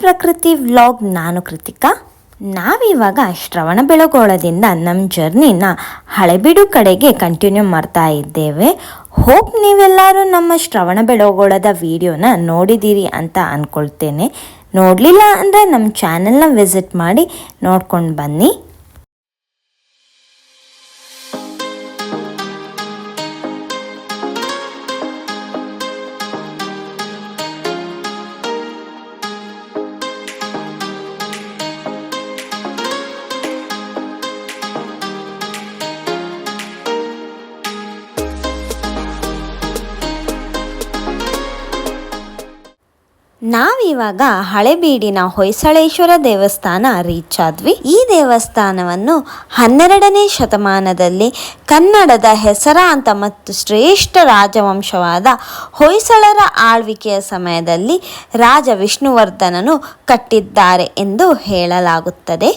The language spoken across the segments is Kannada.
ಪ್ರಕೃತಿ ವ್ಲಾಗ್. ನಾನು ಕೃತಿಕಾ. ನಾವಿವಾಗ ಶ್ರವಣಬೆಳಗೊಳದಿಂದ ನಮ್ಮ ಜರ್ನಿನ ಹಳೆಬೀಡು ಕಡೆಗೆ ಕಂಟಿನ್ಯೂ ಮಾಡ್ತಾ ಇದ್ದೇವೆ. ಹೋಪ್ ನೀವೆಲ್ಲರೂ ನಮ್ಮ ಶ್ರವಣಬೆಳಗೊಳದ ವಿಡಿಯೋನ ನೋಡಿದ್ದೀರಿ ಅಂತ ಅಂದ್ಕೊಳ್ತೇನೆ. ನೋಡಲಿಲ್ಲ ಅಂದರೆ ನಮ್ಮ ಚಾನೆಲ್ನ ವಿಸಿಟ್ ಮಾಡಿ ನೋಡ್ಕೊಂಡು ಬನ್ನಿ. ನಾವಿವಾಗ ಹಳೆಬೀಡಿನ ಹೊಯ್ಸಳೇಶ್ವರ ದೇವಸ್ಥಾನ ರೀಚ್ ಆದ್ವಿ. ಈ ದೇವಸ್ಥಾನವನ್ನು 12ನೇ ಶತಮಾನದಲ್ಲಿ ಕನ್ನಡದ ಹೆಸರಾಂತ ಮತ್ತು ಶ್ರೇಷ್ಠ ರಾಜವಂಶವಾದ ಹೊಯ್ಸಳರ ಆಳ್ವಿಕೆಯ ಸಮಯದಲ್ಲಿ ರಾಜ ವಿಷ್ಣುವರ್ಧನನು ಕಟ್ಟಿದ್ದಾರೆ ಎಂದು ಹೇಳಲಾಗುತ್ತದೆ.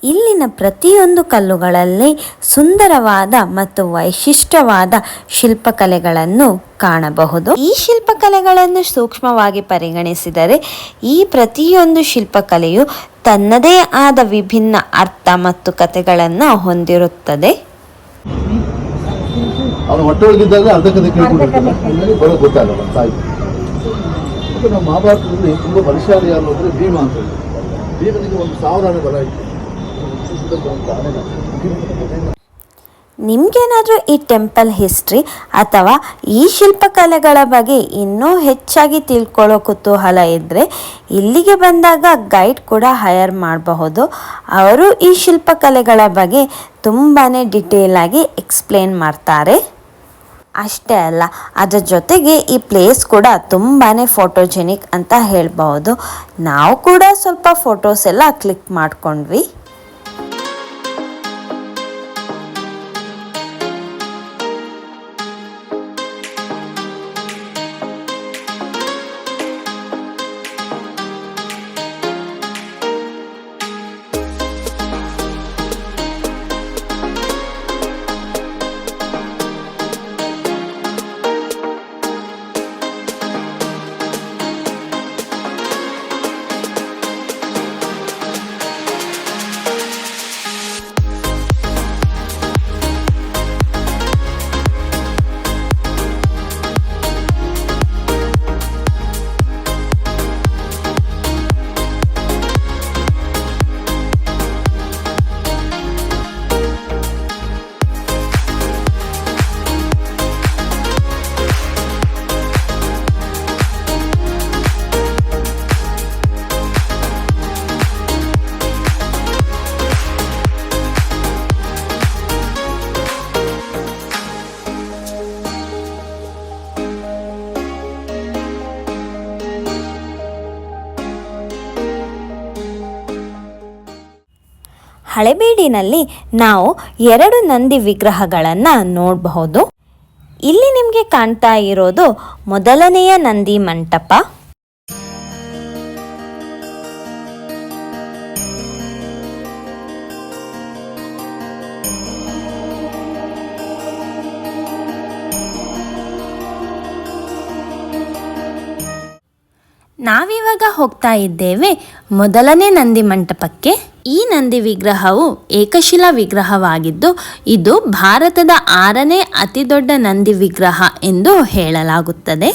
ಇಲ್ಲಿನ ಪ್ರತಿಯೊಂದು ಕಲ್ಲುಗಳಲ್ಲಿ ಸುಂದರವಾದ ಮತ್ತು ವೈಶಿಷ್ಟ್ಯವಾದ ಶಿಲ್ಪಕಲೆಗಳನ್ನು ಕಾಣಬಹುದು. ಈ ಶಿಲ್ಪಕಲೆಗಳನ್ನು ಸೂಕ್ಷ್ಮವಾಗಿ ಪರಿಗಣಿಸಿದರೆ ಈ ಪ್ರತಿಯೊಂದು ಶಿಲ್ಪಕಲೆಯು ತನ್ನದೇ ಆದ ವಿಭಿನ್ನ ಅರ್ಥ ಮತ್ತು ಕಥೆಗಳನ್ನು ಹೊಂದಿರುತ್ತದೆ. ನಿಮ್ಗೇನಾದರೂ ಈ ಟೆಂಪಲ್ ಹಿಸ್ಟ್ರಿ ಅಥವಾ ಈ ಶಿಲ್ಪಕಲೆಗಳ ಬಗ್ಗೆ ಇನ್ನೂ ಹೆಚ್ಚಾಗಿ ತಿಳ್ಕೊಳ್ಳೋ ಕುತೂಹಲ ಇದ್ದರೆ ಇಲ್ಲಿಗೆ ಬಂದಾಗ ಗೈಡ್ ಕೂಡ ಹೈರ್ ಮಾಡಬಹುದು. ಅವರು ಈ ಶಿಲ್ಪಕಲೆಗಳ ಬಗ್ಗೆ ತುಂಬಾ ಡಿಟೇಲ್ ಆಗಿ ಎಕ್ಸ್ಪ್ಲೇನ್ ಮಾಡ್ತಾರೆ. ಅಷ್ಟೇ ಅಲ್ಲ, ಅದರ ಜೊತೆಗೆ ಈ ಪ್ಲೇಸ್ ಕೂಡ ತುಂಬಾ ಫೋಟೋಜೆನಿಕ್ ಅಂತ ಹೇಳ್ಬಹುದು. ನಾವು ಕೂಡ ಸ್ವಲ್ಪ ಫೋಟೋಸ್ ಎಲ್ಲ ಕ್ಲಿಕ್ ಮಾಡ್ಕೊಂಡ್ವಿ. ಹಳೆಬೀಡಿನಲ್ಲಿ ನಾವು 2 ನಂದಿ ವಿಗ್ರಹಗಳನ್ನು ನೋಡಬಹುದು. ಇಲ್ಲಿ ನಿಮಗೆ ಕಾಣ್ತಾ ಇರೋದು ಮೊದಲನೆಯ ನಂದಿ ಮಂಟಪ. ನಾವಿವಾಗ ನಾವಿವಾಗ ಹೋಗ್ತಾ ಇದ್ದೇವೆ ಮೊದಲನೇ ನಂದಿ ಮಂಟಪಕ್ಕೆ. ಈ ನಂದಿ ವಿಗ್ರಹವು ಏಕಶಿಲಾ ವಿಗ್ರಹವಾಗಿದ್ದು ಇದು ಭಾರತದ 6ನೇ ಅತಿ ದೊಡ್ಡ ನಂದಿ ವಿಗ್ರಹ ಎಂದು ಹೇಳಲಾಗುತ್ತದೆ.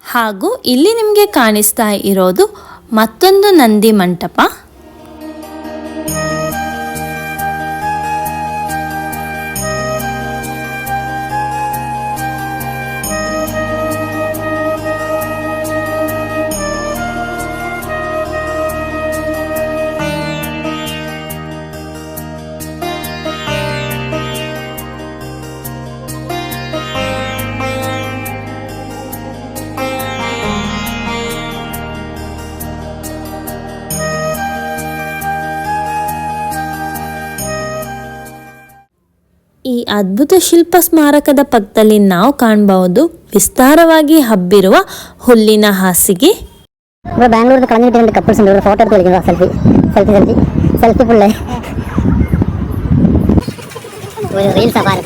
ಹಾಗೂ ಇಲ್ಲಿ ನಿಮಗೆ ಕಾಣಿಸ್ತಾ ಇರೋದು ಮತ್ತೊಂದು ನಂದಿ ಮಂಟಪ. ಈ ಅದ್ಭುತ ಶಿಲ್ಪ ಸ್ಮಾರಕದ ಪಕ್ಕದಲ್ಲಿ ನಾವು ಕಾಣಬಹುದು ವಿಸ್ತಾರವಾಗಿ ಹಬ್ಬಿರುವ ಹುಲ್ಲಿನ ಹಾಸಿಗೆ. ബാംഗ്ലൂരിൽ കളഞ്ഞിട്ട് കപ്പിൾസ് ഉണ്ട്. ഫോട്ടോ എടുത്ത് കളിക്കുന്നത്. സെൽഫി സെൽഫി സെൽഫി സെൽഫി പിള്ളേ ഒരു റീൽസ് ആണ്.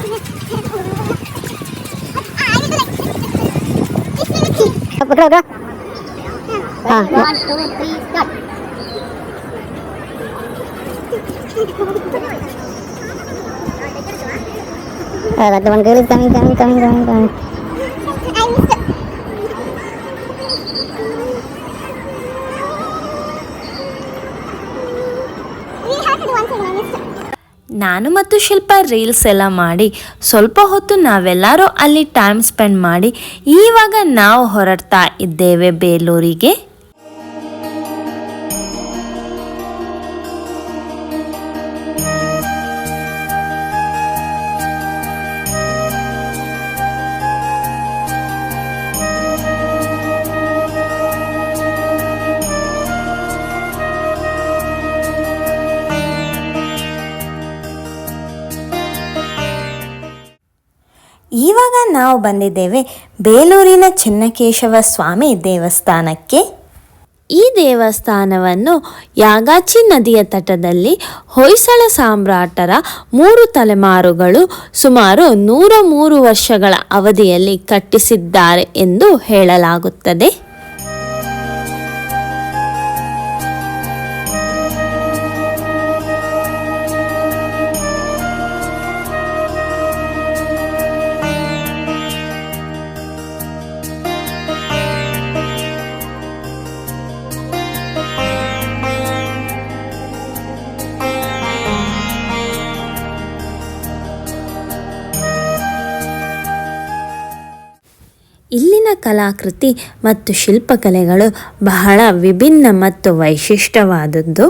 ആ 1 2 3 start. That one girl is coming. ನಾನು ಮತ್ತು ಶಿಲ್ಪ ರೀಲ್ಸ್ ಎಲ್ಲ ಮಾಡಿ ಸ್ವಲ್ಪ ಹೊತ್ತು ನಾವೆಲ್ಲರೂ ಅಲ್ಲಿ ಟೈಮ್ ಸ್ಪೆಂಡ್ ಮಾಡಿ ಇವಾಗ ನಾವು ಹೊರಡ್ತಾ ಇದ್ದೇವೆ ಬೇಲೂರಿಗೆ. ಇವಾಗ ನಾವು ಬಂದಿದ್ದೇವೆ ಬೇಲೂರಿನ ಚೆನ್ನಕೇಶವ ಸ್ವಾಮಿ ದೇವಸ್ಥಾನಕ್ಕೆ. ಈ ದೇವಸ್ಥಾನವನ್ನು ಯಾಗಾಚಿ ನದಿಯ ತಟದಲ್ಲಿ ಹೊಯ್ಸಳ ಸಾಮ್ರಾಟರ 3 ತಲೆಮಾರುಗಳು ಸುಮಾರು 103 ವರ್ಷಗಳ ಅವಧಿಯಲ್ಲಿ ಕಟ್ಟಿಸಿದ್ದಾರೆ ಎಂದು ಹೇಳಲಾಗುತ್ತದೆ. ಇಲ್ಲಿನ ಕಲಾಕೃತಿ ಮತ್ತು ಶಿಲ್ಪಕಲೆಗಳು ಬಹಳ ವಿಭಿನ್ನ ಮತ್ತು ವೈಶಿಷ್ಟ್ಯವಾದದ್ದು.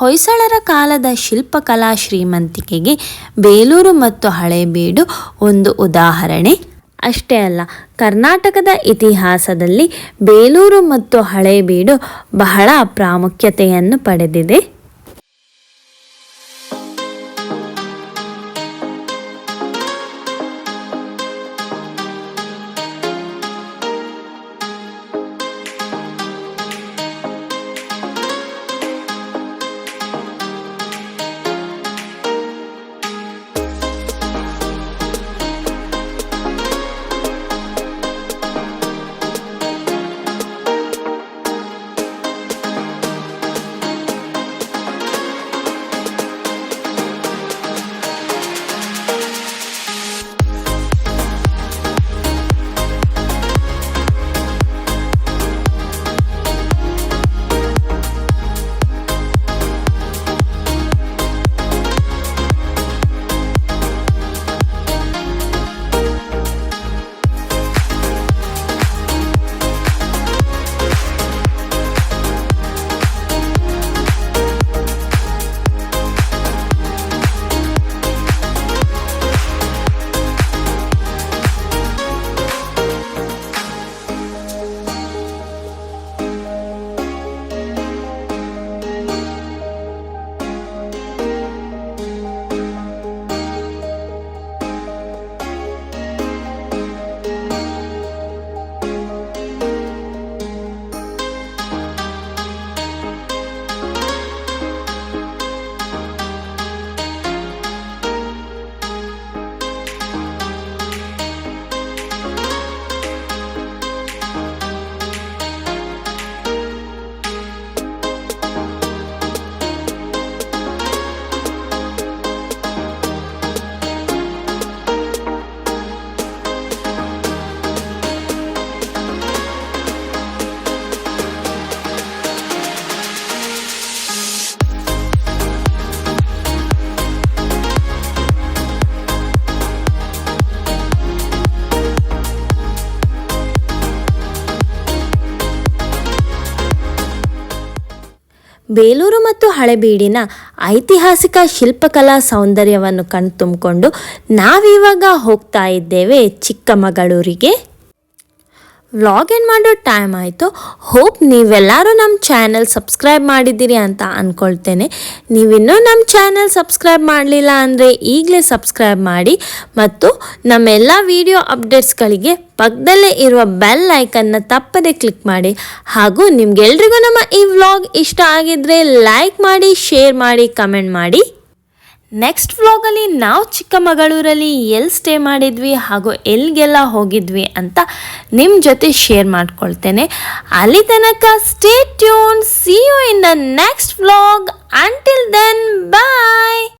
ಹೊಯ್ಸಳರ ಕಾಲದ ಶಿಲ್ಪಕಲಾ ಶ್ರೀಮಂತಿಕೆಗೆ ಬೇಲೂರು ಮತ್ತು ಹಳೇಬೀಡು ಒಂದು ಉದಾಹರಣೆ. ಅಷ್ಟೇ ಅಲ್ಲ, ಕರ್ನಾಟಕದ ಇತಿಹಾಸದಲ್ಲಿ ಬೇಲೂರು ಮತ್ತು ಹಳೇಬೀಡು ಬಹಳ ಪ್ರಾಮುಖ್ಯತೆಯನ್ನು ಪಡೆದಿದೆ. ಬೇಲೂರು ಮತ್ತು ಹಳೆಬೀಡಿನ ಐತಿಹಾಸಿಕ ಶಿಲ್ಪಕಲಾ ಸೌಂದರ್ಯವನ್ನು ಕಣ್ತುಂಬಿಕೊಂಡು ನಾವಿವಾಗ ಹೋಗ್ತಾ ಇದ್ದೇವೆ ಚಿಕ್ಕಮಗಳೂರಿಗೆ. ವ್ಲಾಗ್ ಏನು ಮಾಡೋ ಟೈಮ್ ಆಯಿತು. ಹೋಪ್ ನೀವೆಲ್ಲರೂ ನಮ್ಮ ಚಾನಲ್ ಸಬ್ಸ್ಕ್ರೈಬ್ ಮಾಡಿದ್ದೀರಿ ಅಂತ ಅಂದ್ಕೊಳ್ತೇನೆ. ನೀವಿನ್ನೂ ನಮ್ಮ ಚಾನಲ್ ಸಬ್ಸ್ಕ್ರೈಬ್ ಮಾಡಲಿಲ್ಲ ಅಂದರೆ ಈಗಲೇ ಸಬ್ಸ್ಕ್ರೈಬ್ ಮಾಡಿ ಮತ್ತು ನಮ್ಮೆಲ್ಲ ವಿಡಿಯೋ ಅಪ್ಡೇಟ್ಸ್ಗಳಿಗೆ ಪಕ್ಕದಲ್ಲೇ ಇರುವ ಬೆಲ್ ಐಕನ್ನ ತಪ್ಪದೆ ಕ್ಲಿಕ್ ಮಾಡಿ. ಹಾಗೂ ನಿಮ್ಗೆಲ್ರಿಗೂ ನಮ್ಮ ಈ ವ್ಲಾಗ್ ಇಷ್ಟ ಆಗಿದ್ದರೆ ಲೈಕ್ ಮಾಡಿ, ಶೇರ್ ಮಾಡಿ, ಕಮೆಂಟ್ ಮಾಡಿ. ನೆಕ್ಸ್ಟ್ ವ್ಲಾಗಲ್ಲಿ ನಾವು ಚಿಕ್ಕಮಗಳೂರಲ್ಲಿ ಎಲ್ಲಿ ಸ್ಟೇ ಮಾಡಿದ್ವಿ ಹಾಗೂ ಎಲ್ಲಿಗೆಲ್ಲ ಹೋಗಿದ್ವಿ ಅಂತ ನಿಮ್ಮ ಜೊತೆ ಶೇರ್ ಮಾಡ್ಕೊಳ್ತೇನೆ. ಅಲ್ಲಿ ತನಕ stay tune. See you in the next vlog. Until then bye.